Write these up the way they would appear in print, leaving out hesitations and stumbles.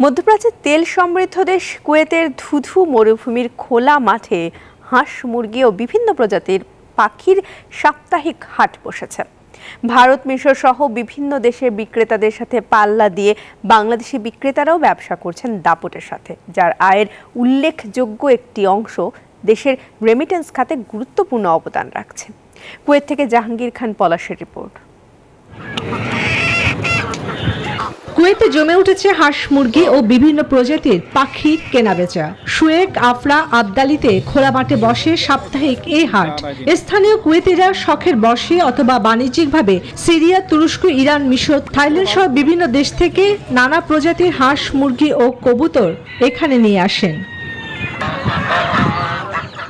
মধ্যপ্রাচ্যের তেল সমৃদ্ধ দেশ কুয়েতের ধুধু মরুভূমির খোলা মাঠে হাঁস, মুরগি ও বিভিন্ন প্রজাতির পাখির সাপ্তাহিক হাট বসেছে। ভারত, মিশর সহ বিভিন্ন দেশের বিক্রেতাদের সাথে পাল্লা দিয়ে বাংলাদেশি বিক্রেতারাও ব্যবসা করছেন দাপটের সাথে, যার আয়ের উল্লেখযোগ্য একটি অংশ দেশের রেমিটেন্স খাতে গুরুত্বপূর্ণ অবদান রাখছে। কুয়েত থেকে জাহাঙ্গীর খান পলাশের রিপোর্ট। কুয়েতে জমে উঠেছে হাঁস, মুরগি ও বিভিন্ন প্রজাতির পাখির কেনাবেচা। শুয়েক, আফরা, আবদালিতে খোলা মাঠে বসে সাপ্তাহিক এই হাট। স্থানীয় কুয়েতিরা শখের বসে অথবা বাণিজ্যিকভাবে সিরিয়া, তুরস্ক, ইরান, মিশর, থাইল্যান্ড সহ বিভিন্ন দেশ থেকে নানা প্রজাতির হাঁস, মুরগি ও কবুতর এখানে নিয়ে আসেন।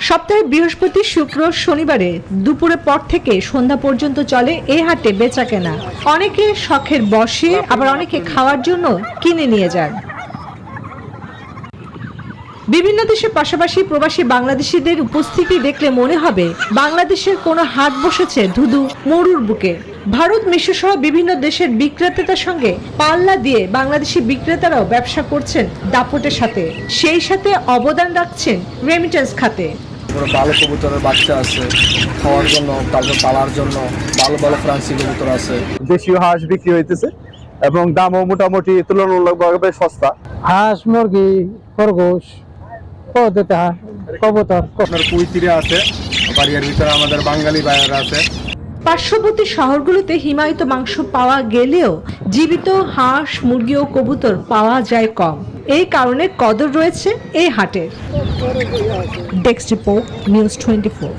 সপ্তাহে বৃহস্পতি, শুক্র, শনিবারে দুপুরের পর থেকে সন্ধ্যা পর্যন্ত চলে এই হাটে বেচা কেনা। অনেকে শখের বসে, আবার অনেকে খাওয়ার জন্য কিনে নিয়ে যান। বিভিন্ন দেশের পাশাপাশি প্রবাসী বাংলাদেশিদের উপস্থিতি দেখলে মনে হবে বাংলাদেশের কোনো হাট বসেছে ধুধু মরুর বুকে। ভারত, মিশর সহ বিভিন্ন দেশের বিক্রেতাদের সঙ্গে পাল্লা দিয়ে বাংলাদেশি বিক্রেতারাও ব্যবসা করছেন দাপটের সাথে, সেই সাথে অবদান রাখছেন রেমিটেন্স খাতে। ভালো কবুতরের বাচ্চা আছে খাওয়ার জন্য, তারপর পালার জন্য ভালো ভালো ফ্রান্সি কবুতর আছে। দেশীয় হাঁস বিক্রি হইতেছে এবং দামও মোটামুটি তুলনামূলকভাবে সস্তা। হাঁস, মুরগি, খরগোশ, কবুতর। আপনার কুইতিরা আছে, বাড়ির ভিতরে আমাদের বাঙালি ভাইয়েরা আছে। পার্শ্ববর্তী শহরগুলোতে হিমায়িত মাংস পাওয়া গেলেও জীবিত হাঁস, মুরগি ও কবুতর পাওয়া যায় কম। এই কারণে কদর রয়েছে এই হাটের। Desk report, news 24।